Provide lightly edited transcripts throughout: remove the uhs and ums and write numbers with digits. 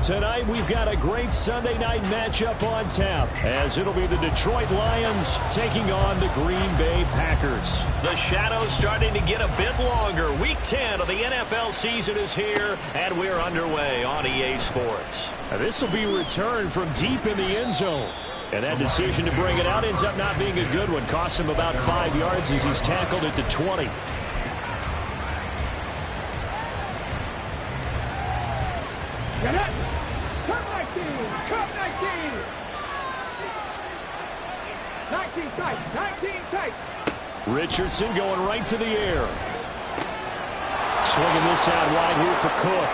Tonight, we've got a great Sunday night matchup on tap, as it'll be the Detroit Lions taking on the Green Bay Packers. The shadow's starting to get a bit longer. Week 10 of the NFL season is here, and we're underway on EA Sports. This will be returned from deep in the end zone. And that decision to bring it out ends up not being a good one. Cost him about 5 yards as he's tackled at the 20. Get it! Cut 19! Cut 19! 19 tight! 19 tight! Richardson going right to the air. Swinging this out wide here for Cook.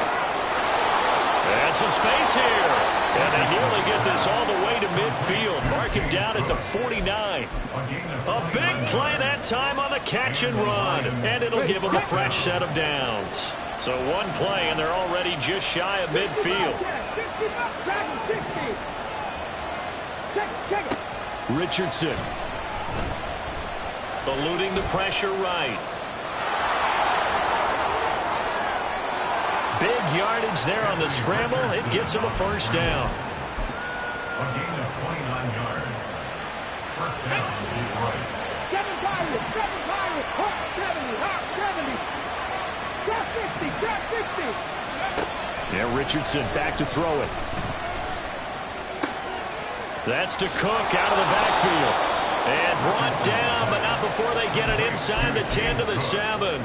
And some space here. And they nearly get this all the way to midfield. Mark him down at the 49. A big play that time on the catch and run. And it'll give them a fresh set of downs. So one play, and they're already just shy of midfield. Richardson. Eluding the pressure right. Big yardage there on the scramble. It gets him a first down. A gain of 29 yards. First down, Detroit. 7 Pirates, 7 Pirates, hot 70, hot 70. Drop 60, drop 60. Yeah, Richardson back to throw it. That's to Cook out of the backfield. And brought down, but not before they get it inside the 10 to the 7.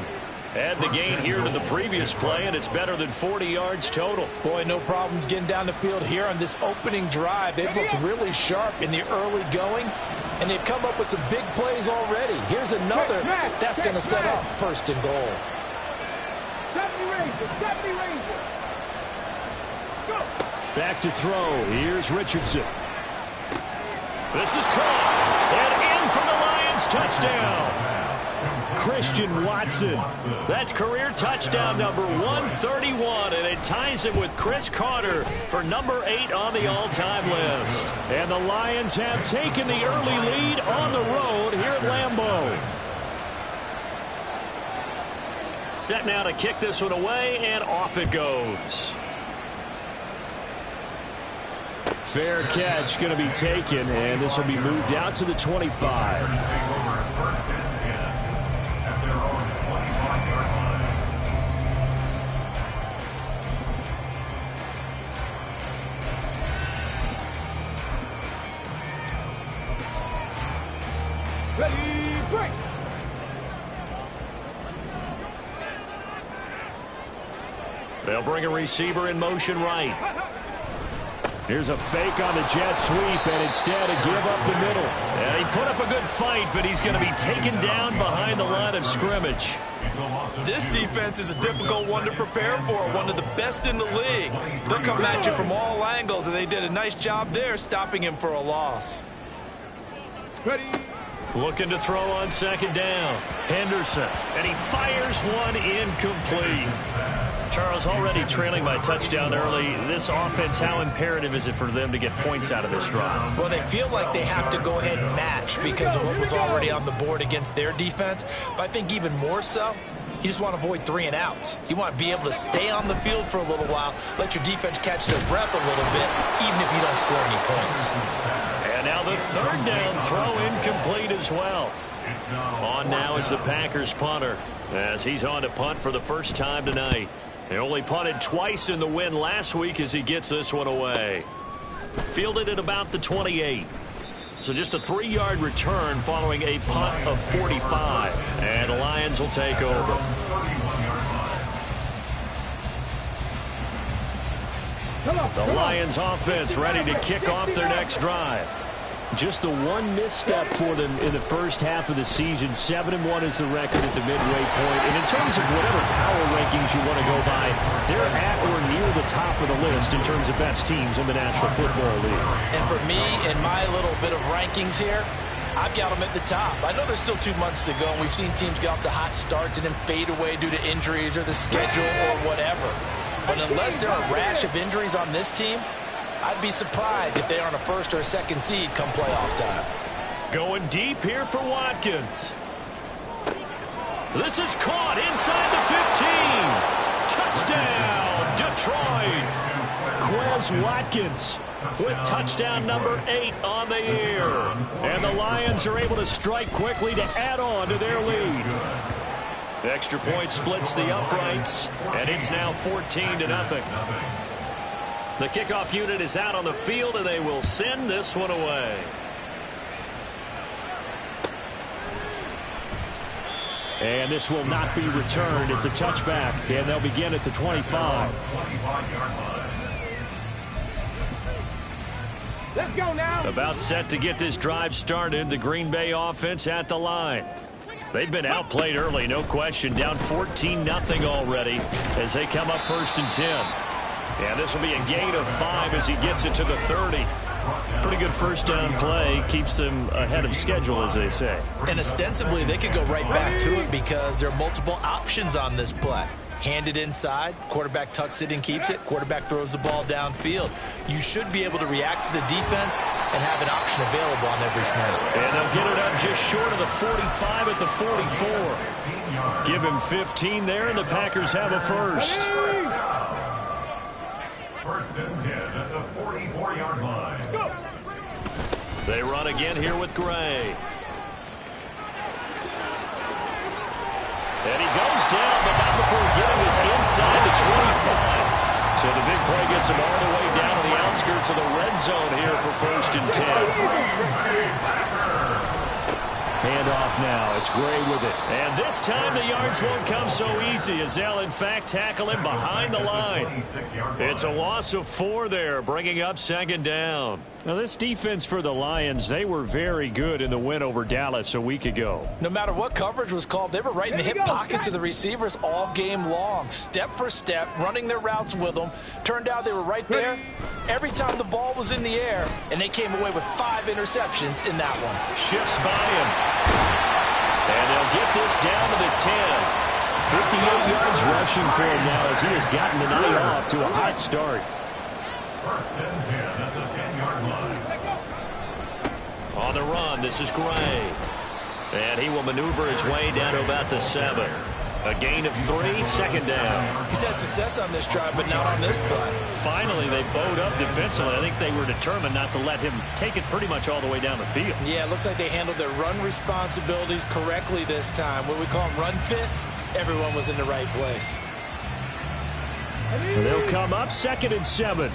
Add the gain here to the previous play, and it's better than 40 yards total. Boy, no problems getting down the field here on this opening drive. They've looked really sharp in the early going, and they've come up with some big plays already. Here's another that's going to set up first and goal. 70 Rangers, 70 Rangers. Let's go. Back to throw. Here's Richardson. This is caught, and in for the Lions touchdown. Christian Watson. That's career touchdown number 131, and it ties him with Chris Carter for number 8 on the all-time list. And the Lions have taken the early lead on the road here at Lambeau. Set now to kick this one away, and off it goes. Fair catch going to be taken, and this will be moved out to the 25. Ready, break. They'll bring a receiver in motion right. Here's a fake on the jet sweep, and instead a give up the middle. Yeah, he put up a good fight, but he's going to be taken down behind the line of scrimmage. This defense is a difficult one to prepare for, one of the best in the league. They'll come at you from all angles, and they did a nice job there stopping him for a loss. Ready. Looking to throw on second down. Henderson, and he fires one incomplete. Charles, already trailing by touchdown early. This offense, how imperative is it for them to get points out of this drive? Well, they feel like they have to go ahead and match because of what was already on the board against their defense. But I think even more so, you just want to avoid 3 and outs. You want to be able to stay on the field for a little while, let your defense catch their breath a little bit, even if you don't score any points. And now the third down throw incomplete as well. On now is the Packers punter, as he's on to punt for the first time tonight. They only punted twice in the win last week as he gets this one away. Fielded at about the 28. So just a 3-yard return following a punt of 45. And the Lions will take over. The Lions offense ready to kick off their next drive. Just the one misstep for them in the first half of the season. 7-1 is the record at the midway point. And in terms of whatever power rankings you want to go by, they're at or near the top of the list in terms of best teams in the National Football League. And for me, in my little bit of rankings here, I've got them at the top. I know there's still 2 months to go, and we've seen teams get off to hot starts and then fade away due to injuries or the schedule or whatever. But unless there are a rash of injuries on this team, I'd be surprised if they aren't a first or a second seed come playoff time. Going deep here for Watkins. This is caught inside the 15. Touchdown, Detroit. Quez Miles Watkins with touchdown number 8 on the year. And the Lions are able to strike quickly to add on to their lead. The extra point splits the uprights, and it's now 14-0. The kickoff unit is out on the field, and they will send this one away. And this will not be returned. It's a touchback, and they'll begin at the 25. Let's go now. About set to get this drive started, the Green Bay offense at the line. They've been outplayed early, no question. Down 14-0 already as they come up 1st and 10. And this will be a gain of 5 as he gets it to the 30. Pretty good first down play. Keeps them ahead of schedule, as they say. And ostensibly, they could go right back to it because there are multiple options on this play. Hand it inside, quarterback tucks it and keeps it, quarterback throws the ball downfield. You should be able to react to the defense and have an option available on every snap. And they'll get it up just short of the 45 at the 44. Give him 15 there, and the Packers have a first. 1st and 10 at the 44-yard line. They run again here with Gray. And he goes down, but not before getting this inside the 25. So the big play gets him all the way down to the outskirts of the red zone here for 1st and 10. Handoff now. It's Gray with it. And this time the yards won't come so easy as they'll, in fact, tackle him behind the line. It's a loss of 4 there, bringing up 2nd down. Now, this defense for the Lions, they were very good in the win over Dallas a week ago. No matter what coverage was called, they were right in the hip pockets of the receivers all game long. Step for step, running their routes with them. Turned out they were right there every time the ball was in the air, and they came away with 5 interceptions in that one. Shifts by him. And they'll get this down to the 10. 58 yards rushing for him now as he has gotten the night off to a hot start. 1st and 10 at the 10-yard line. On the run, this is Gray. And he will maneuver his way down to about the 7. A gain of 3, 2nd down. He's had success on this drive, but not on this play. Finally, they bowed up defensively. I think they were determined not to let him take it pretty much all the way down the field. Yeah, it looks like they handled their run responsibilities correctly this time. What we call them run fits, everyone was in the right place. They'll come up 2nd and 7.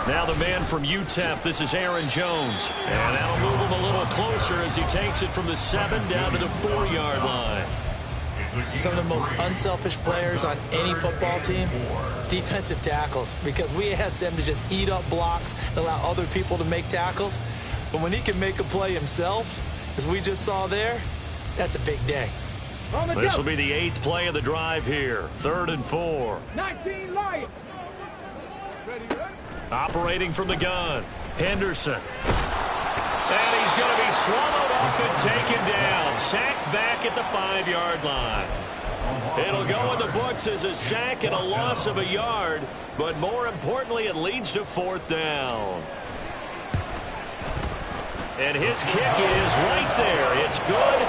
Now the man from UTEP, this is Aaron Jones. And that'll move him a little closer as he takes it from the 7 down to the 4-yard line. Some of the most unselfish players on any football team, defensive tackles, because we ask them to just eat up blocks and allow other people to make tackles. But when he can make a play himself, as we just saw there, that's a big day. This will be the 8th play of the drive here. 3rd and 4. 19 Lions. Ready. Operating from the gun, Henderson. And he's going to be swallowed up and taken down. Sacked back at the 5-yard line. It'll go in the books as a sack and a loss of a yard, but more importantly, it leads to 4th down. And his kick is right there. It's good.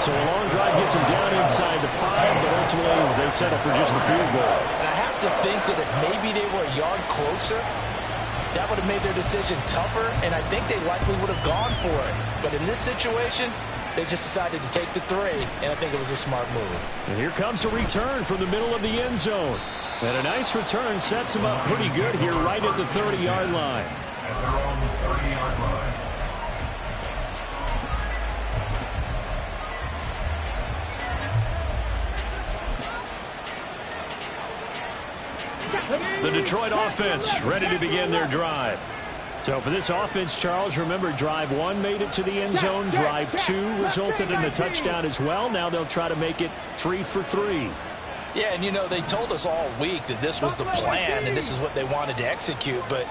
So a long drive gets him down inside the 5, but ultimately they settle for just the field goal. And I have to think that if maybe they were a yard closer, that would have made their decision tougher, and I think they likely would have gone for it. But in this situation, they just decided to take the 3, and I think it was a smart move. And here comes a return from the middle of the end zone. And a nice return sets him up pretty good here right at the 30-yard line. At their own 30-yard line. The Detroit offense ready to begin their drive. So for this offense, Charles, remember drive 1 made it to the end zone. Drive 2 resulted in a touchdown as well. Now they'll try to make it 3 for 3. Yeah, and you know, they told us all week that this was the plan and this is what they wanted to execute, but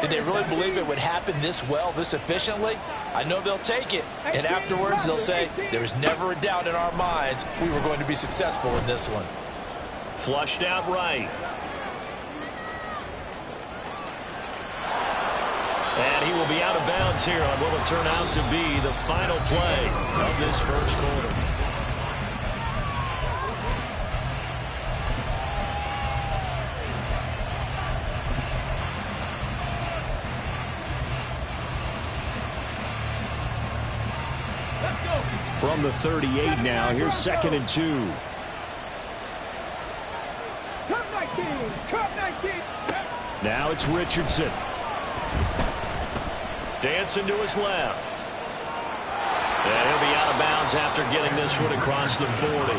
did they really believe it would happen this well, this efficiently? I know they'll take it, and afterwards they'll say, there was never a doubt in our minds we were going to be successful in this one. Flushed out right. And he will be out of bounds here on what will turn out to be the final play of this first quarter. From the 38 now, here's 2nd and 2. Now it's Richardson. Dancing to his left. And he'll be out of bounds after getting this one across the 40.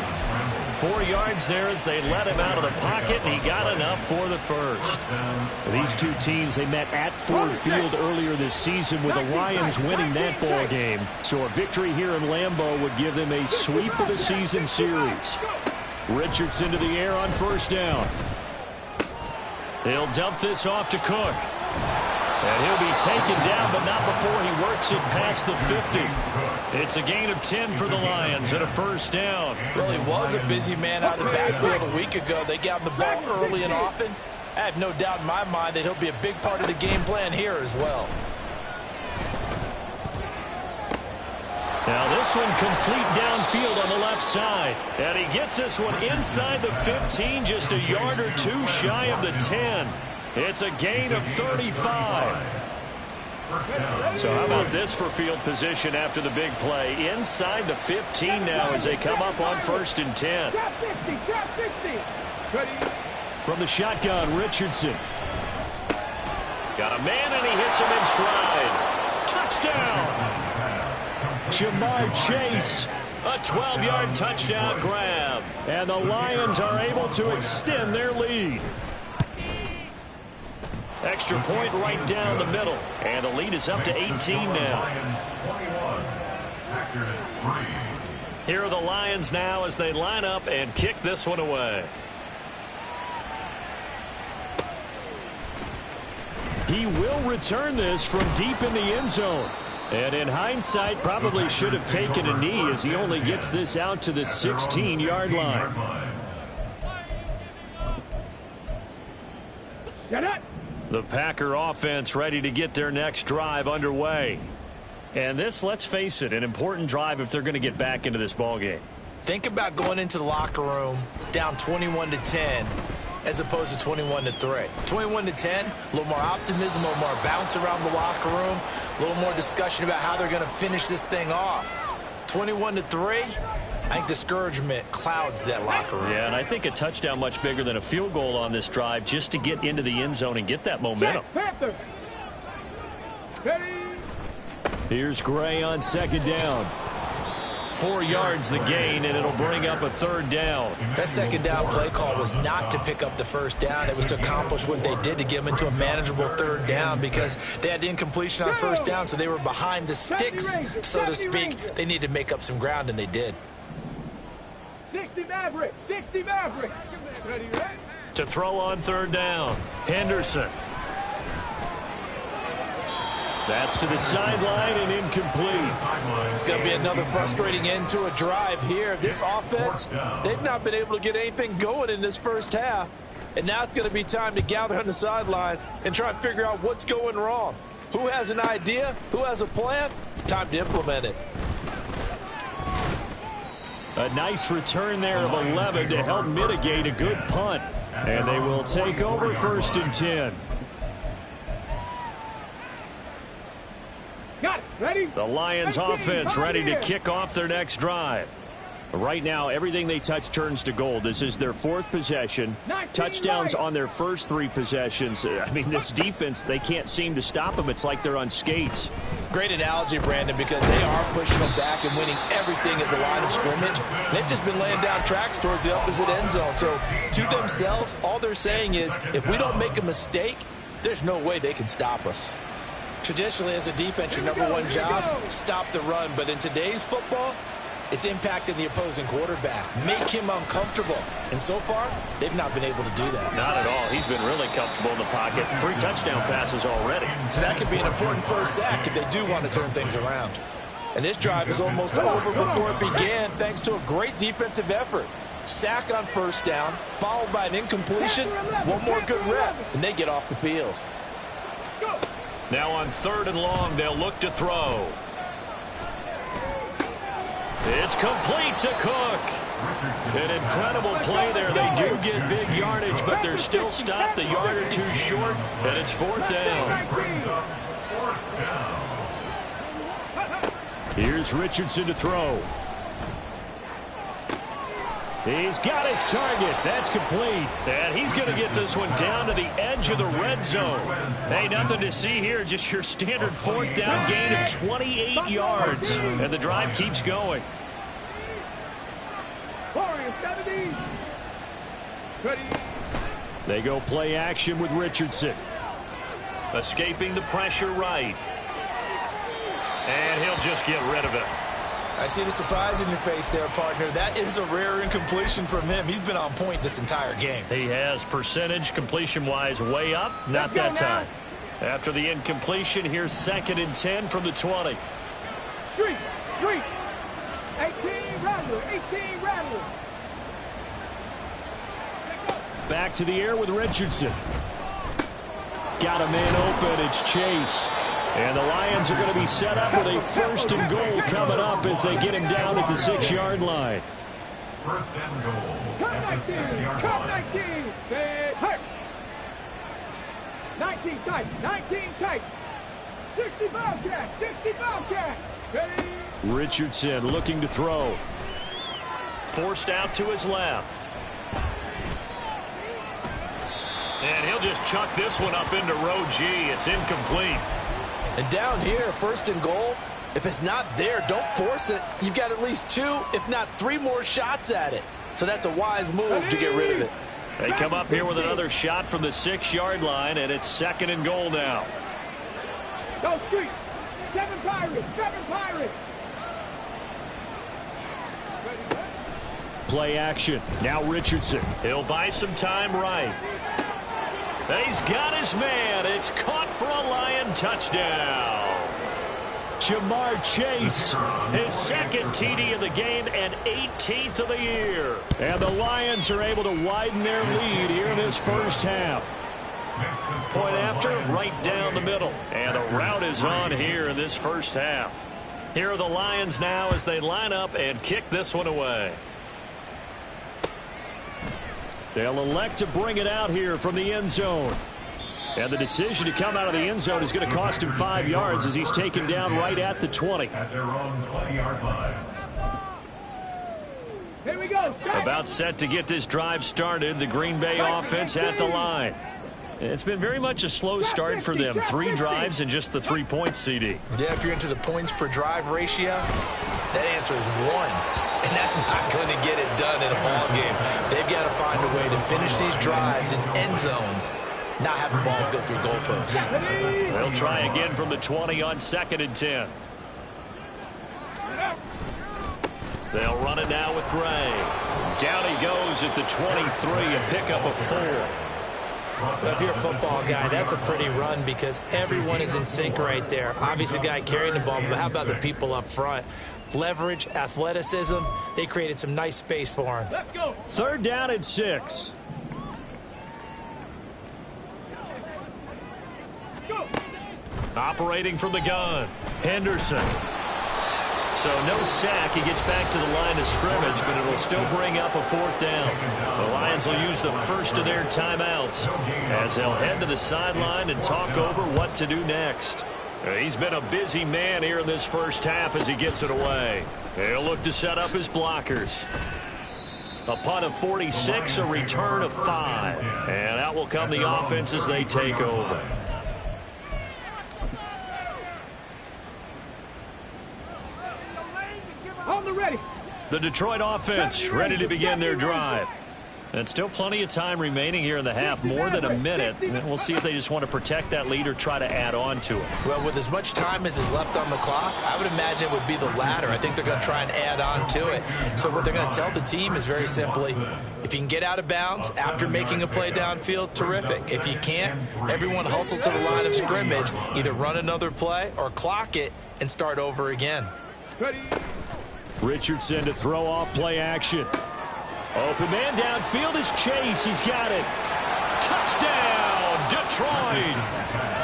4 yards there as they let him out of the pocket, and he got enough for the first. These two teams, they met at Ford Field earlier this season with the Lions winning that ball game. So a victory here in Lambeau would give them a sweep of the season series. Richardson to the air on 1st down. He'll dump this off to Cook. And he'll be taken down, but not before he works it past the 50. It's a gain of 10 for the Lions and a 1st down. Really was a busy man out of the backfield a week ago. They got him the ball early and often. I have no doubt in my mind that he'll be a big part of the game plan here as well. Now this one complete downfield on the left side. And he gets this one inside the 15, just a yard or two shy of the 10. It's a gain of 35. So how about this for field position after the big play? Inside the 15 now as they come up on 1st and 10. From the shotgun, Richardson. Got a man and he hits him in stride. Touchdown! Jamar Chase. A 12-yard touchdown grab. And the Lions are able to extend their lead. Extra point right down the middle. And the lead is up to 18 now. Here are the Lions now as they line up and kick this one away. He will return this from deep in the end zone. And in hindsight, probably should have taken a knee as he only gets this out to the 16-yard line. The Packer offense ready to get their next drive underway. And this, let's face it, an important drive if they're going to get back into this ballgame. Think about going into the locker room down 21-10 as opposed to 21-3. 21-10, a little more optimism, a little more bounce around the locker room, a little more discussion about how they're going to finish this thing off. 21-3, I think discouragement clouds that locker room. Yeah, and I think a touchdown much bigger than a field goal on this drive just to get into the end zone and get that momentum. Here's Gray on 2nd down. 4 yards the gain, and it'll bring up a 3rd down. That 2nd down play call was not to pick up the 1st down. It was to accomplish what they did to get them into a manageable 3rd down because they had incompletion on 1st down, so they were behind the sticks, so to speak. They needed to make up some ground, and they did. 60 Maverick, 60 Maverick. To throw on 3rd down, Henderson. That's to the sideline and incomplete. It's going to be another frustrating end to a drive here. This offense, they've not been able to get anything going in this 1st half. And now it's going to be time to gather on the sidelines and try and figure out what's going wrong. Who has an idea? Who has a plan? Time to implement it. A nice return there of 11 to help mitigate a good punt. And they will take over 1st and 10. Got it. Ready? The Lions offense ready to kick off their next drive. Right now, everything they touch turns to gold. This is their 4th possession. Touchdowns on their first 3 possessions. I mean, this defense, they can't seem to stop them. It's like they're on skates. Great analogy, Brandon, because they are pushing them back and winning everything at the line of scrimmage. They've just been laying down tracks towards the opposite end zone. So, to themselves, all they're saying is, if we don't make a mistake, there's no way they can stop us. Traditionally, as a defense, your #1 job, stop the run. But in today's football, it's impacting the opposing quarterback. Make him uncomfortable. And so far, they've not been able to do that. Not at all. He's been really comfortable in the pocket. 3 touchdown passes already. So that could be an important first sack if they do want to turn things around. And this drive is almost over before it began thanks to a great defensive effort. Sack on 1st down, followed by an incompletion. One more good rep, and they get off the field. Now on 3rd and long, they'll look to throw. It's complete to Cook. An incredible play there. They do get big yardage, but they're still stopped a yard or 2 short, and it's 4th down. Here's Richardson to throw. He's got his target. That's complete. And he's going to get this one down to the edge of the red zone. Hey, nothing to see here. Just your standard fourth down gain of 28 yards. And the drive keeps going. 70. They go play action with Richardson. Escaping the pressure right. And he'll just get rid of it. I see the surprise in your face there, partner. That is a rare incompletion from him. He's been on point this entire game. He has percentage completion-wise way up. Not that time. After the incompletion, here's 2nd and 10 from the 20. Street. 18 Rattler. Back to the air with Richardson. Got a man open. It's Chase. And the Lions are going to be set up with a 1st and goal coming up as they get him down at the 6-yard line. 1st and goal at the 6-yard Cut line. 19. Say hurt. 19 tight. 60 Bobcat. Ready. Richardson looking to throw. Forced out to his left. And he'll just chuck this one up into row G. It's incomplete. And down here, 1st and goal, if it's not there, don't force it. You've got at least 2, if not 3 more shots at it. So that's a wise move to get rid of it. They come up here with another shot from the 6-yard line, and it's 2nd and goal now. Go Street. 7 Pirates. Play action. Now Richardson. He'll buy some time right. He's got his man. It's caught for a Lion touchdown. Jamar Chase. His 2nd TD of the game and 18th of the year. And the Lions are able to widen their lead here in this first half. Point after, right down the middle. And the route is on here in this first half. Here are the Lions now as they line up and kick this one away. They'll elect to bring it out here from the end zone. And the decision to come out of the end zone is going to cost him 5 yards as he's taken down right at the 20. At their own 20-yard line. Here we go. About set to get this drive started. The Green Bay offense at the line. It's been very much a slow start for them. 3 drives and just the 3 points, CD. Yeah, if you're into the points per drive ratio, that answer is 1. And that's not going to get it done in a ball game. They've got to find a way to finish these drives in end zones, not having balls go through goalposts. They'll try again from the 20 on 2nd and 10. They'll run it now with Gray. Down he goes at the 23, a pickup of 4. Well, if you're a football guy, that's a pretty run because everyone is in sync right there. Obviously, the guy carrying the ball, but how about the people up front? Leverage, athleticism, they created some nice space for him. Let's go. 3rd down and 6. Go. Operating from the gun, Henderson. So no sack. He gets back to the line of scrimmage, but it'll still bring up a 4th down. The Lions will use the first of their timeouts as they'll head to the sideline and talk over what to do next. He's been a busy man here in this first half as he gets it away. He'll look to set up his blockers. A punt of 46, a return of 5. And out will come the offense as they take over. On the ready. The Detroit offense ready to begin their drive. And still plenty of time remaining here in the half, more than a minute. And we'll see if they just want to protect that lead or try to add on to it. Well, with as much time as is left on the clock, I would imagine it would be the latter. I think they're going to try and add on to it. So what they're going to tell the team is very simply, if you can get out of bounds after making a play downfield, terrific. If you can't, everyone hustle to the line of scrimmage, either run another play or clock it and start over again. Ready. Richardson to throw off play action. Open man downfield is Chase. He's got it. Touchdown, Detroit.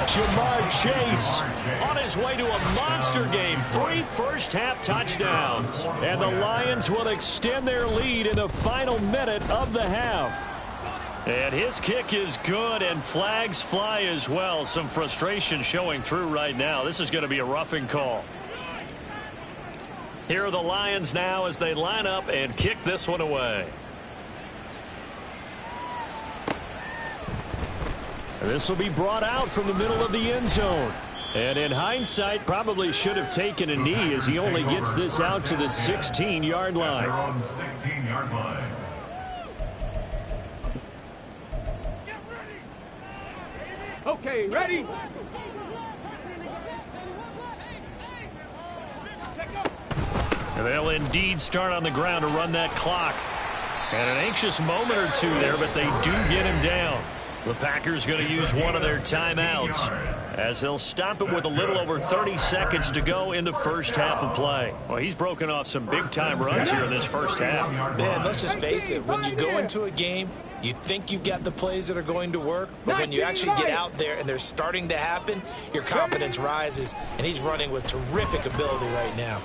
Jamar Chase. On his way to a monster game. 3 first-half touchdowns. And the Lions will extend their lead in the final minute of the half. And his kick is good, and flags fly as well. Some frustration showing through right now. This is going to be a roughing call. Here are the Lions now as they line up and kick this one away. This will be brought out from the middle of the end zone. And in hindsight, probably should have taken a knee as he only gets this out to the 16-yard line. On 16-yard line. Okay, ready? And they'll indeed start on the ground to run that clock. And an anxious moment or two there, but they do get him down. The Packers going to use one of their timeouts as they'll stop it with a little over 30 seconds to go in the first half of play. Well, he's broken off some big-time runs here in this first half. Man, let's just face it. When you go into a game, you think you've got the plays that are going to work, but when you actually get out there and they're starting to happen, your confidence rises, and he's running with terrific ability right now.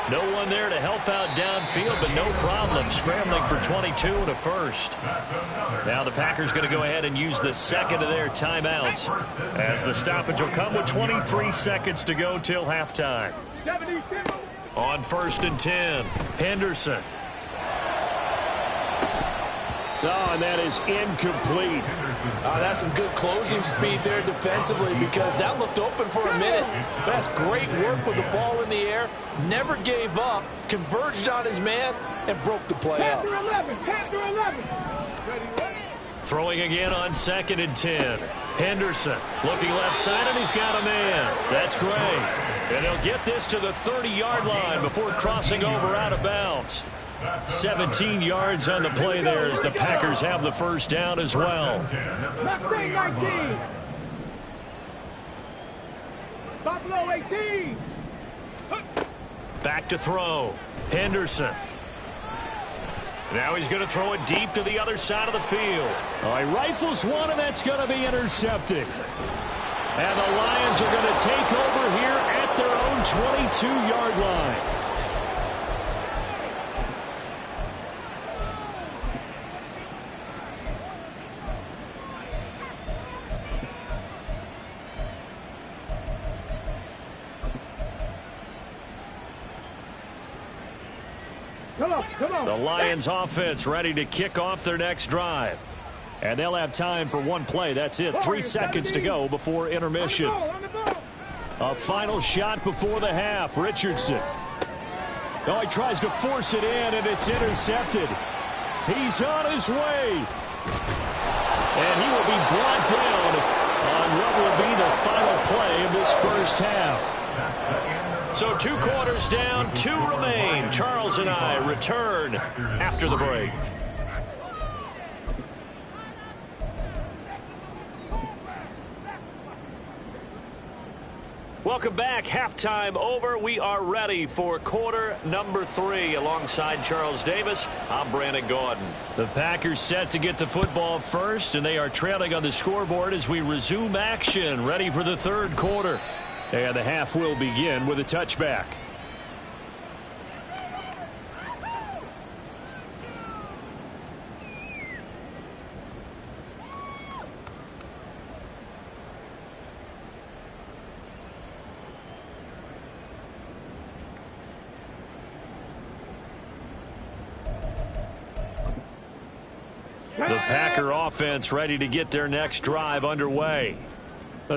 No one there to help out downfield, but no problem scrambling for 22 and a first. Now the Packers going to go ahead and use the second of their timeouts as the stoppage will come with 23 seconds to go till halftime. On 1st and 10, Henderson. Oh, and that is incomplete. That's some good closing speed there defensively because that looked open for a minute. That's great work with the ball in the air. Never gave up, converged on his man, and broke the play up. Chapter 11. Throwing again on 2nd and 10. Henderson looking left side, and he's got a man. That's great. And he'll get this to the 30-yard line before crossing over out of bounds. 17 yards on the play there as the Packers have the first down as well. Mustang 19. Buffalo 18. Back to throw. Henderson. Now he's going to throw it deep to the other side of the field. Oh, he rifles one, and that's going to be intercepted. And the Lions are going to take over here at their own 22-yard line. Come on. The Lions offense ready to kick off their next drive. And they'll have time for one play. That's it. 3 seconds to go before intermission. A final shot before the half. Richardson. Oh, he tries to force it in, and it's intercepted. He's on his way. And he will be brought down on what will be the final play of this first half. So 2 quarters down, 2 remain. Charles and I return after the break. Welcome back. Halftime over. We are ready for quarter number 3. Alongside Charles Davis, I'm Brandon Gaudin. The Packers set to get the football first, and they are trailing on the scoreboard as we resume action, ready for the third quarter. And the half will begin with a touchback. The Packer offense ready to get their next drive underway.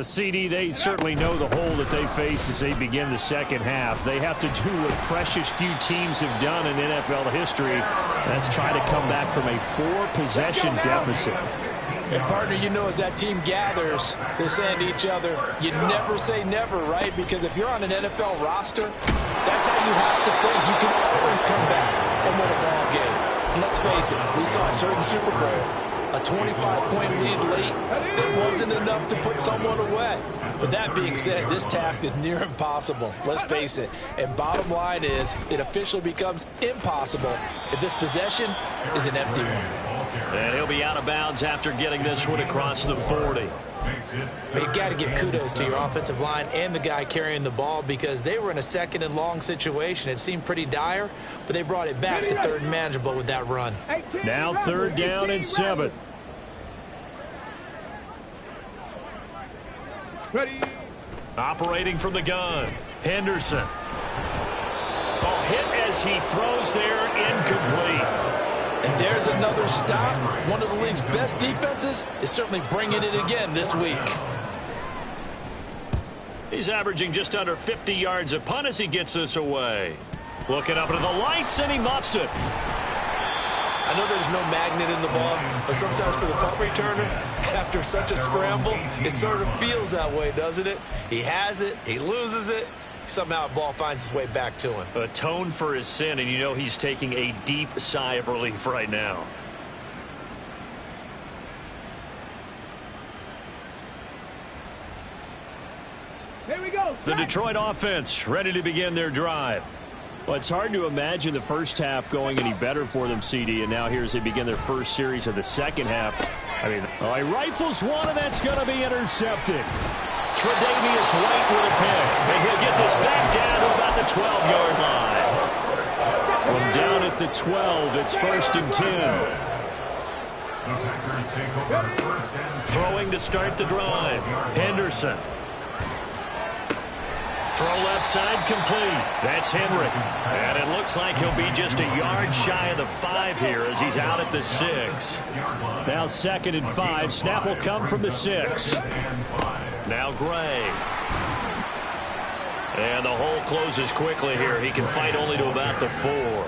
CD, they certainly know the hole that they face as they begin the second half. They have to do what precious few teams have done in NFL history. That's try to come back from a 4-possession deficit. And, partner, you know, as that team gathers, they're saying to each other, you never say never, right? Because if you're on an NFL roster, that's how you have to think. You can always come back and win a ball game. And let's face it, we saw a certain Super Bowl. A 25-point lead late that wasn't enough to put someone away. But that being said, this task is near impossible. Let's face it. And bottom line is, it officially becomes impossible if this possession is an empty one. And he'll be out of bounds after getting this one across the 40. But you got to give kudos to your offensive line and the guy carrying the ball because they were in a 2nd and long situation. It seemed pretty dire, but they brought it back to 3rd and manageable with that run. Now 3rd down and 7. Ready. Operating from the gun, Henderson. Oh, hit as he throws there, incomplete. And there's another stop. One of the league's best defenses is certainly bringing it again this week. He's averaging just under 50 yards a punt as he gets this away. Looking up into the lights, and he muffs it. I know there's no magnet in the ball, but sometimes for the punt returner, after such a scramble, it sort of feels that way, doesn't it? He has it, he loses it, somehow the ball finds its way back to him. Atone for his sin, and you know he's taking a deep sigh of relief right now. Here we go. The Detroit offense ready to begin their drive. Well, it's hard to imagine the first half going any better for them, CD, and now here as they begin their first series of the second half. I mean, he rifles one, and that's going to be intercepted. Tre'Davious White with a pick. And he'll get this back down to about the 12-yard line. From down at the 12, it's 1st and 10. Throwing to start the drive. Henderson. Throw left side complete. That's Henry. And it looks like he'll be just a yard shy of the 5 here as he's out at the 6. Now 2nd and 5. Snap will come from the 6. Now Gray. And the hole closes quickly here. He can fight only to about the 4.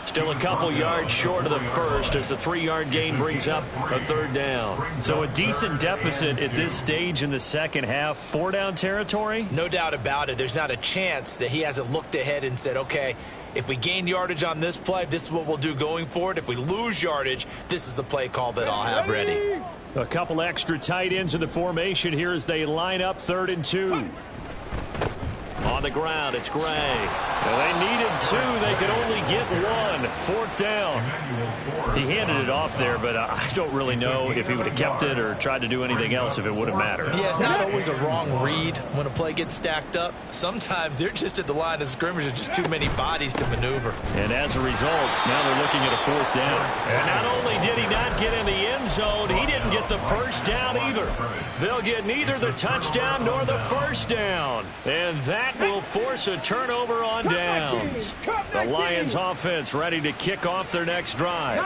Still a couple yards short of the first as the 3-yard gain brings up a 3rd down. So a decent deficit at this stage in the second half. 4-down territory? No doubt about it. There's not a chance that he hasn't looked ahead and said, okay, if we gain yardage on this play, this is what we'll do going forward. If we lose yardage, this is the play call that I'll have ready. A couple extra tight ends in the formation here as they line up 3rd and 2. On the ground, it's Gray. Well, they needed 2. They could only get 1. 4th down. He handed it off there, but I don't really know if he would have kept it or tried to do anything else if it would have mattered. Yeah, it's not always a wrong read when a play gets stacked up. Sometimes they're just at the line of scrimmage. There's just too many bodies to maneuver. And as a result, now they're looking at a 4th down. And not only did he not get in the end zone, he didn't get the 1st down either. They'll get neither the touchdown nor the 1st down. And that will force a turnover on downs. The Lions offense ready to kick off their next drive.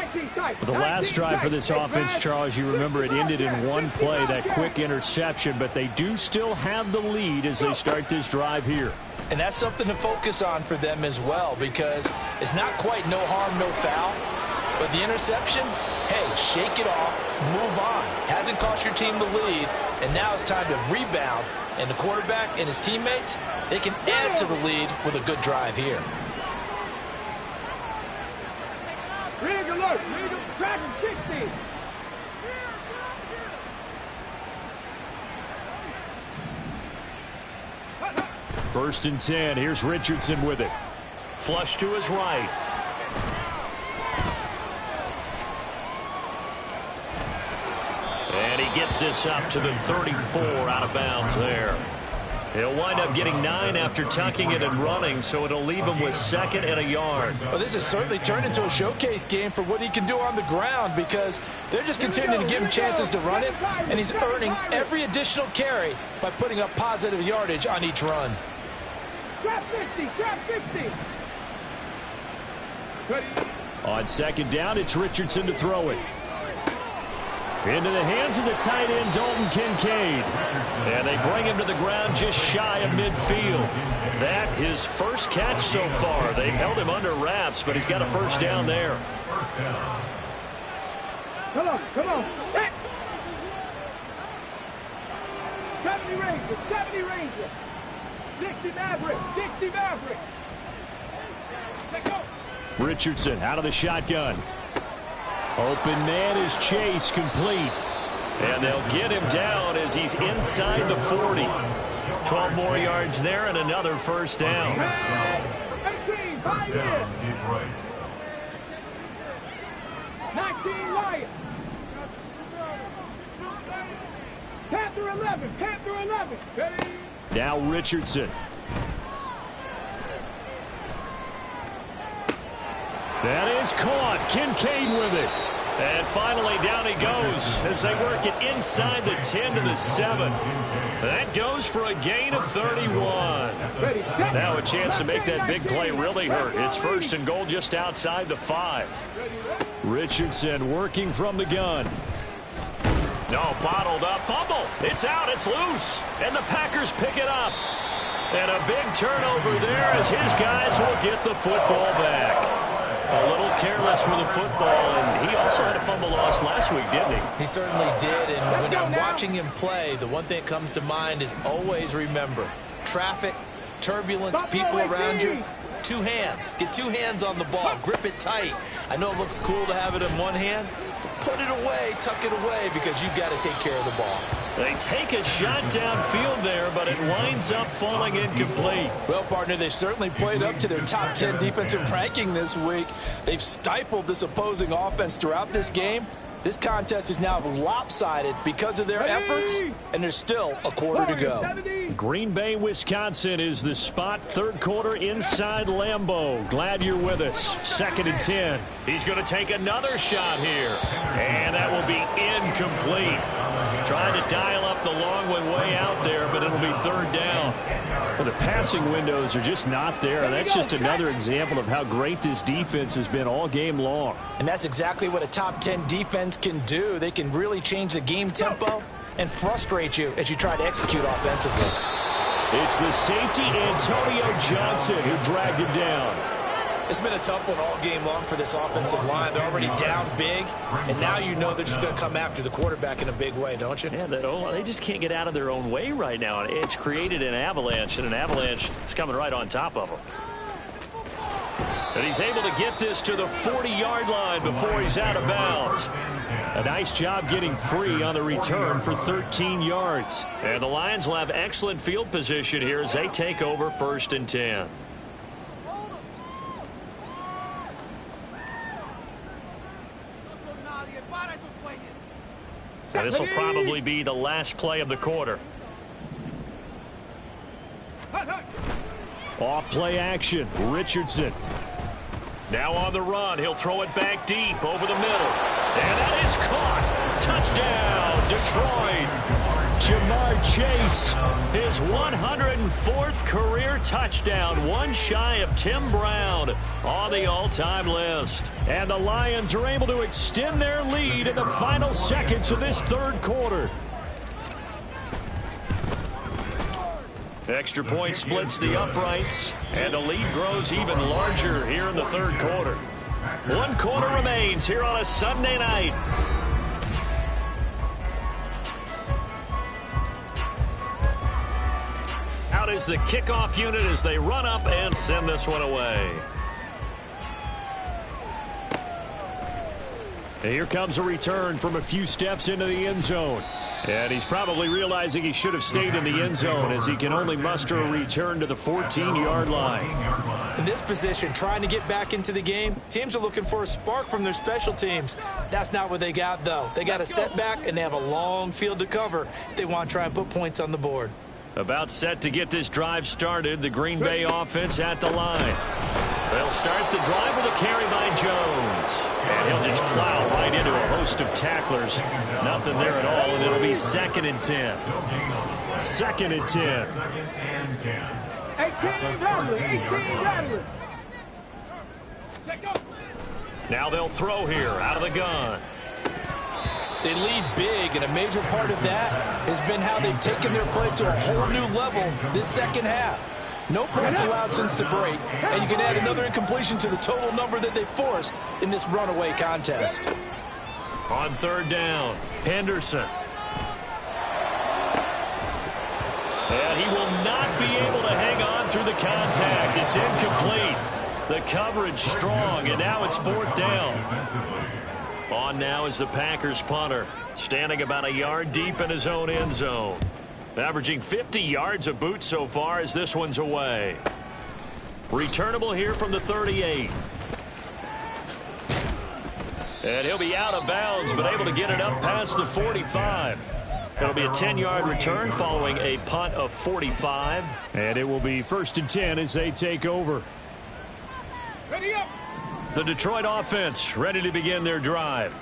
The last drive for this offense, Charles, you remember it ended in one play, that quick interception, but they do still have the lead as they start this drive here. And that's something to focus on for them as well, because it's not quite no harm, no foul. But the interception, hey, shake it off, move on. Hasn't cost your team the lead, and now it's time to rebound. And the quarterback and his teammates, they can add to the lead with a good drive here. Rig alert. Rig tracking 60. First and 10. Here's Richardson with it. Flush to his right. And he gets this up to the 34 out of bounds there. He'll wind up getting 9 after tucking it and running, so it'll leave him with 2nd and a yard. Well, this has certainly turned into a showcase game for what he can do on the ground, because they're just continuing to give him chances to run it, and he's earning every additional carry by putting up positive yardage on each run. Trap 50. Trap 50. On 2nd down, it's Richardson to throw it. Into the hands of the tight end, Dalton Kincaid. And they bring him to the ground just shy of midfield. That his first catch so far. They've held him under wraps, but he's got a 1st down there. Come on. Come on. Hey. 70 Ranger. 70 Ranger. 60 Maverick. 60 Maverick. Let's go. Richardson out of the shotgun. Open man is Chase, complete. And they'll get him down as he's inside the 40. 12 more yards there and another 1st down. 18, 5 years. 19, Lions. Panther 11, Panther 11. Ready? Now Richardson. That is caught. Kincaid with it. And finally, down he goes as they work it inside the 10 to the 7. That goes for a gain of 31. Now a chance to make that big play really hurt. It's 1st and goal just outside the 5. Richardson working from the gun. No, bottled up. Fumble. It's out. It's loose. And the Packers pick it up. And a big turnover there as his guys will get the football back. A little careless with the football, and he also had a fumble loss last week, didn't he? He certainly did, and when I'm watching him play, the one thing that comes to mind is always remember, traffic, turbulence, people around you, 2 hands. Get 2 hands on the ball. Grip it tight. I know it looks cool to have it in one hand, but put it away, tuck it away, because you've got to take care of the ball. They take a shot downfield there, but it winds up falling incomplete. Well, partner, they've certainly played up to their top 10 defensive ranking this week. They've stifled this opposing offense throughout this game. This contest is now lopsided because of their efforts, and there's still a quarter to go. Green Bay, Wisconsin is the spot. 3rd quarter inside Lambeau. Glad you're with us. 2nd and 10. He's going to take another shot here. And that will be incomplete. Trying to dial up the long one way out there, but it'll be 3rd down. Well, the passing windows are just not there. That's just another example of how great this defense has been all game long. And that's exactly what a top 10 defense can do. They can really change the game tempo and frustrate you as you try to execute offensively. It's the safety, Antonio Johnson, who dragged him down. It's been a tough one all game long for this offensive line. They're already down big, and now you know they're just going to come after the quarterback in a big way, don't you? Yeah, they just can't get out of their own way right now. It's created an avalanche, and an avalanche is coming right on top of them. And he's able to get this to the 40-yard line before he's out of bounds. A nice job getting free on the return for 13 yards. And the Lions will have excellent field position here as they take over 1st and 10. And this will probably be the last play of the quarter. Off play action. Richardson. Now on the run. He'll throw it back deep over the middle. And that is caught. Touchdown, Detroit. Jamar Chase. His 104th career touchdown. One shy of Tim Brown on the all-time list. And the Lions are able to extend their lead in the final seconds of this 3rd quarter. Extra point splits the uprights, and the lead grows even larger here in the 3rd quarter. 1 quarter remains here on a Sunday night. Out is the kickoff unit as they run up and send this one away. And here comes a return from a few steps into the end zone. And he's probably realizing he should have stayed in the end zone as he can only muster a return to the 14-yard line. In this position, trying to get back into the game, teams are looking for a spark from their special teams. That's not what they got, though. They got a setback, and they have a long field to cover if they want to try and put points on the board. About set to get this drive started, the Green Bay offense at the line. They'll start the drive with a carry by Jones. And he'll just plow right into a host of tacklers. Nothing there at all, and it'll be 2nd and 10. 2nd and 10. 18 rattlers. Now they'll throw here out of the gun. They lead big, and a major part of that has been how they've taken their play to a whole new level this 2nd half. No points allowed since the break, and you can add another incompletion to the total number that they forced in this runaway contest. On 3rd down, Henderson. And he will not be able to hang on through the contact. It's incomplete. The coverage strong, and now it's 4th down. On now is the Packers punter, standing about a yard deep in his own end zone. Averaging 50 yards a boot so far as this one's away. Returnable here from the 38. And he'll be out of bounds, but able to get it up past the 45. It'll be a 10-yard return following a punt of 45. And it will be 1st and 10 as they take over. Ready up. The Detroit offense ready to begin their drive.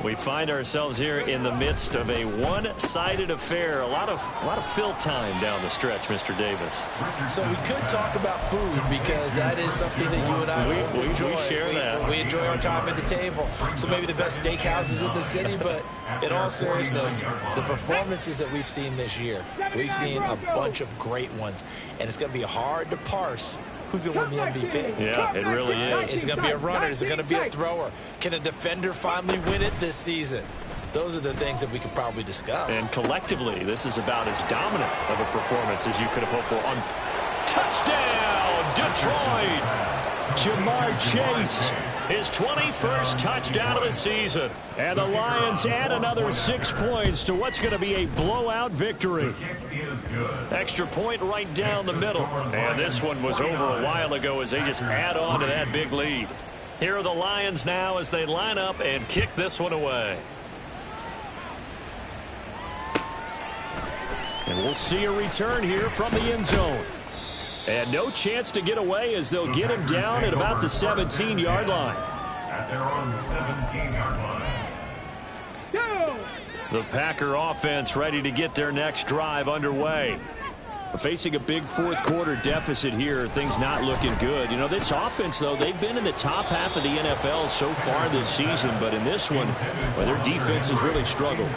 We find ourselves here in the midst of a one-sided affair. A lot of fill time down the stretch, Mr. Davis. So we could talk about food because that is something that you and I enjoy. We share that. We enjoy our time at the table. So maybe the best steakhouses in the city, but in all seriousness, the performances that we've seen this year, we've seen a bunch of great ones, and it's going to be hard to parse who's going to win the MVP. Yeah, it really is. Is it going to be a runner? Is it going to be a thrower? Can a defender finally win it this season? Those are the things that we could probably discuss. And collectively, this is about as dominant of a performance as you could have hoped for. On touchdown, Detroit! Jamar Chase, his 21st touchdown of the season. And the Lions add another 6 points to what's going to be a blowout victory. Extra point right down the middle. And this one was over a while ago as they just add on to that big lead. Here are the Lions now as they line up and kick this one away. And we'll see a return here from the end zone. And no chance to get away as they'll get him down at about the 17-yard line. At their own 17-yard line. The Packer offense ready to get their next drive underway. Facing a big fourth-quarter deficit here, things not looking good. You know, this offense, though, they've been in the top half of the NFL so far this season, but in this one, well, their defense has really struggled.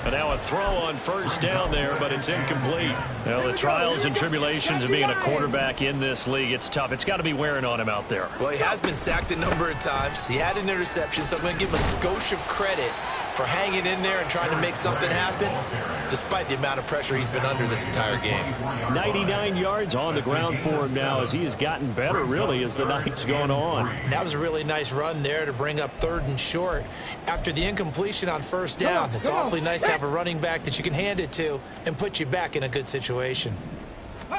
And now a throw on first down there, but it's incomplete. Well, the trials and tribulations of being a quarterback in this league, it's tough. It's got to be wearing on him out there. Well, he has been sacked a number of times. He had an interception, so I'm going to give him a skosh of credit for hanging in there and trying to make something happen, despite the amount of pressure he's been under this entire game. 99 yards on the ground for him now as he has gotten better, really, as the night's gone on. That was a really nice run there to bring up 3rd and short. After the incompletion on first down, it's awfully nice to have a running back that you can hand it to and put you back in a good situation. On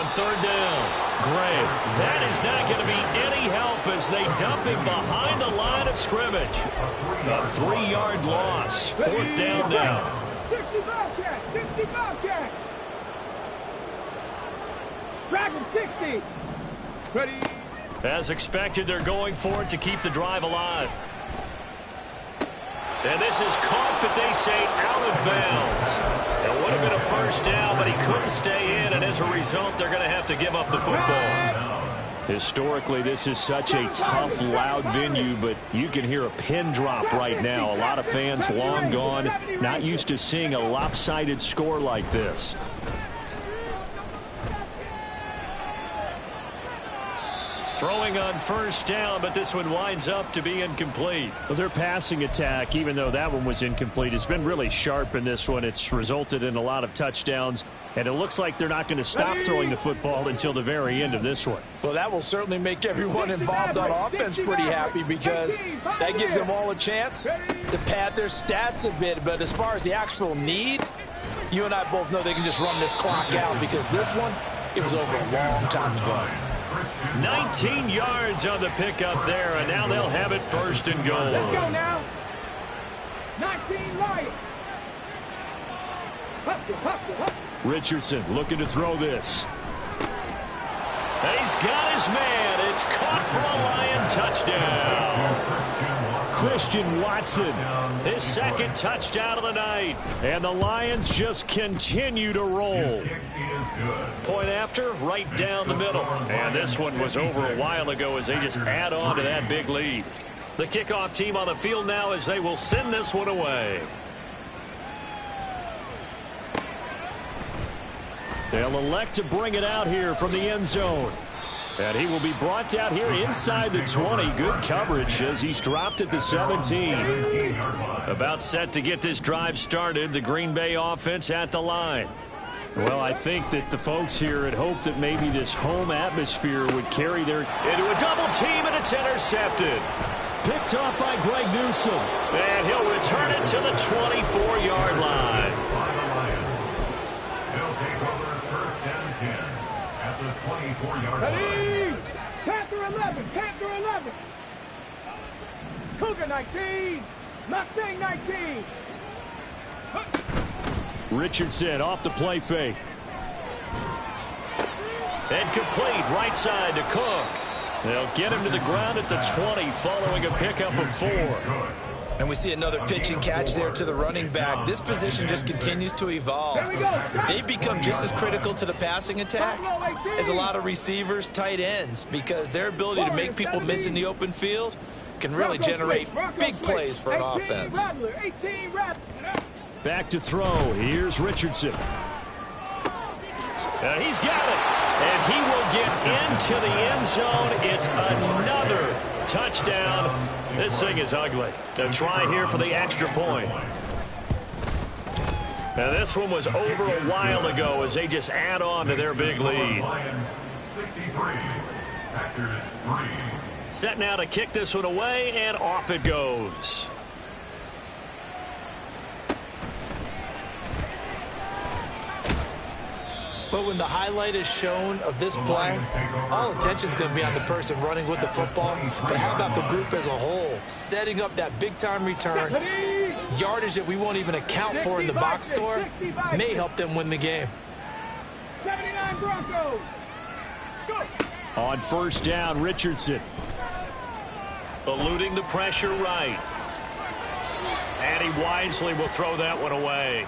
3rd down, Gray. That is not going to be any help as they dump him behind the line of scrimmage. A 3-yard loss. 4th down now. 60 Bobcat, 60 Bobcat. Dragon 60. Ready. As expected, they're going for it to keep the drive alive. And this is caught, but they say out of bounds. It would have been a first down, but he couldn't stay in, and as a result, they're going to have to give up the football. Historically, this is such a tough, loud venue, but you can hear a pin drop right now. A lot of fans long gone, not used to seeing a lopsided score like this. Throwing on first down, but this one winds up to be incomplete. Well, their passing attack, even though that one was incomplete, has been really sharp in this one. It's resulted in a lot of touchdowns, and it looks like they're not going to stop throwing the football until the very end of this one. Well, that will certainly make everyone involved on offense pretty happy because that gives them all a chance to pad their stats a bit. But as far as the actual need, you and I both know they can just run this clock out because this one, it was over a long time ago. 19 yards on the pickup there, and now they'll have it 1st and goal. Let's go now. 19 Lions. Richardson looking to throw this. He's got his man. It's caught for a Lion touchdown. Christian Watson, his 2nd touchdown of the night. And the Lions just continue to roll. Point after, right down the middle. And this one was over a while ago as they just add on to that big lead. The kickoff team on the field now as they will send this one away. They'll elect to bring it out here from the end zone. And he will be brought down here inside the 20. Good coverage as he's dropped at the 17. About set to get this drive started. The Green Bay offense at the line. Well, I think that the folks here had hoped that maybe this home atmosphere would carry their into a double team, and it's intercepted. Picked off by Greg Newsome. And he'll return it to the 24-yard line. They'll take over 1st and 10 at the 24-yard line. Ready. Panther 11, Panther 11. Cougar 19. Mustang 19. Richardson off the play fake. And complete right side to Cook. They'll get him to the ground at the 20 following a pickup of 4. And we see another pitch and catch there to the running back. This position just continues to evolve. They become just as critical to the passing attack as a lot of receivers, tight ends, because their ability to make people miss in the open field can really generate big plays for an offense. Back to throw. Here's Richardson. He's got it. And he will get into the end zone. It's another touchdown. This thing is ugly. A try here for the extra point. Now this one was over a while ago as they just add on to their big lead. Lions 63, Packers 3. Set now to kick this one away, and off it goes. But when the highlight is shown of this play, all attention is going to be on the person running with the football. But how about the group as a whole? Setting up that big-time return, yardage that we won't even account for in the box score, may help them win the game. 79 Broncos. On first down, Richardson. Eluding the pressure right. And he wisely will throw that one away.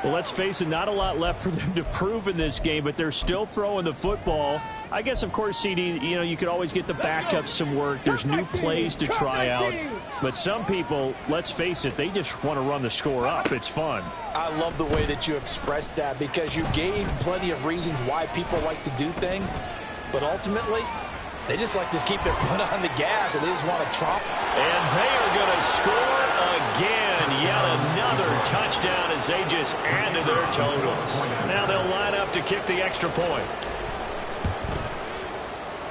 Well, let's face it, not a lot left for them to prove in this game, but they're still throwing the football. I guess, of course, CD, you could always get the backups some work. There's new plays to try out. But some people, let's face it, they just want to run the score up. It's fun. I love the way that you expressed that because you gave plenty of reasons why people like to do things. But ultimately, they just like to keep their foot on the gas, and they just want to trump. And they are going to score again. Yet another touchdown as they just add to their totals. Now they'll line up to kick the extra point.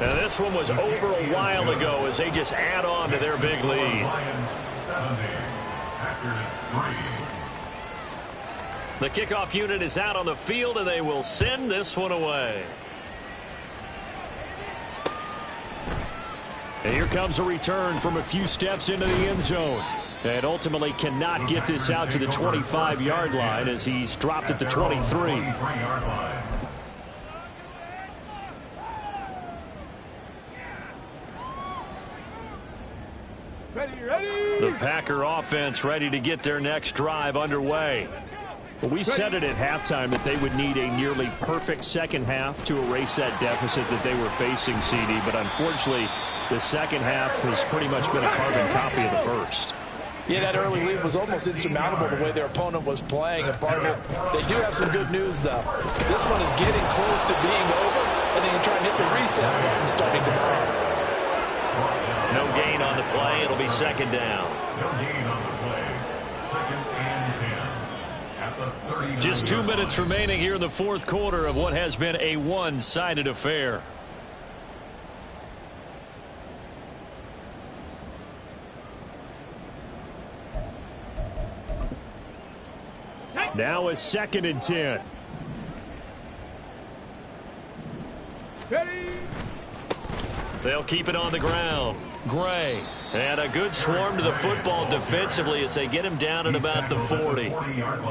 Now this one was over a while ago as they just add on to their big lead. Lions 70, Packers 3. The kickoff unit is out on the field, and they will send this one away. And here comes a return from a few steps into the end zone. And ultimately cannot get this out to the 25-yard line as he's dropped at the 23. The Packer offense ready to get their next drive underway. Well, we said it at halftime that they would need a nearly perfect second half to erase that deficit that they were facing, CD. But unfortunately, the second half has pretty much been a carbon copy of the first. Yeah, that early lead was almost insurmountable the way their opponent was playing. And partner, they do have some good news, though. This one is getting close to being over, and they can try and hit the reset button starting tomorrow. No gain on the play. It'll be second down. No gain on the play. Second and 10. At the 39. Just 2 minutes remaining here in the fourth quarter of what has been a one-sided affair. Now a second and 10. They'll keep it on the ground. Gray. And a good swarm to the football defensively as they get him down at about the 40.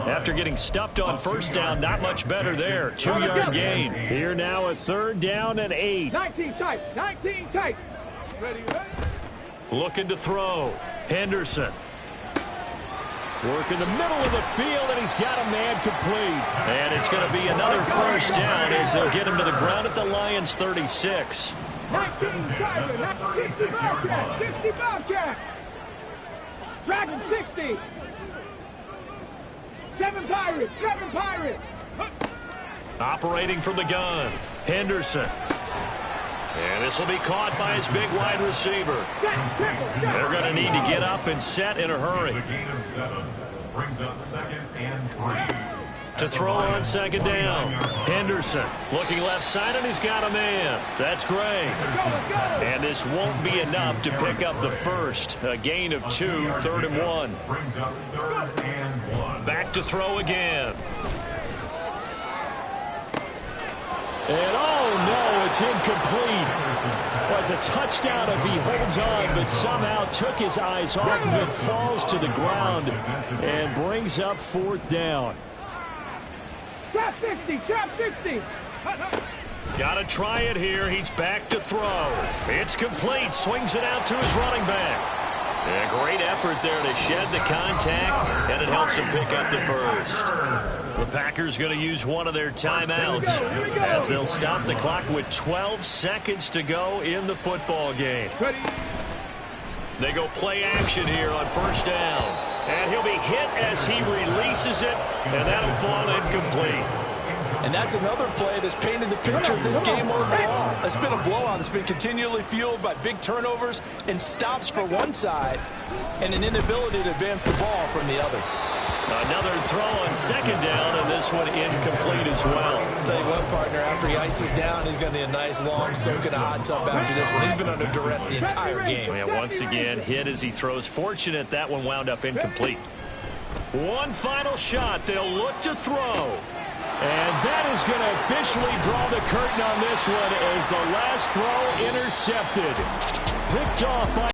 After getting stuffed on first down, not much better there. 2-yard gain. Here now a third down and 8. 19 tight. 19 tight. Ready. Looking to throw. Henderson. Work in the middle of the field, and he's got a man complete. And it's going to be another first down as they'll get him to the ground at the Lions' 36. 19 tight. 60 Bobcat. 60 Bobcat. Dragon 60. 7 Pirates. 7 Pirates. Operating from the gun. Henderson. And this will be caught by his big wide receiver. They're going to need to get up and set in a hurry. The gain of 7 brings up second and 3. To throw on second down. Henderson looking left side, and he's got a man. That's Gray. And this won't be enough to pick up the first. A gain of 2, 3rd and 1. Brings up 3rd and 1. Back to throw again. And oh no, it's incomplete. Well, it's a touchdown if he holds on, but somehow took his eyes off of it, falls to the ground, and brings up 4th down. Trap 60. Trap 60. Got to try it here. He's back to throw. It's complete. Swings it out to his running back. A great effort there to shed the contact, and it helps him pick up the first. The Packers going to use one of their timeouts as they'll stop the clock with 12 seconds to go in the football game. They go play action here on first down. And he'll be hit as he releases it, and that'll fall incomplete. And that's another play that's painted the picture of this game overall. It's been a blowout. It's been continually fueled by big turnovers and stops for one side and an inability to advance the ball from the other. Another throw on second down, and this one incomplete as well. I'll tell you what, partner, after he ices down, he's going to need a nice long soak in a hot tub after this one. He's been under duress the entire game. Yeah, once again, hit as he throws. Fortunate that one wound up incomplete. One final shot. They'll look to throw. And that is going to officially draw the curtain on this one as the last throw intercepted. Picked off by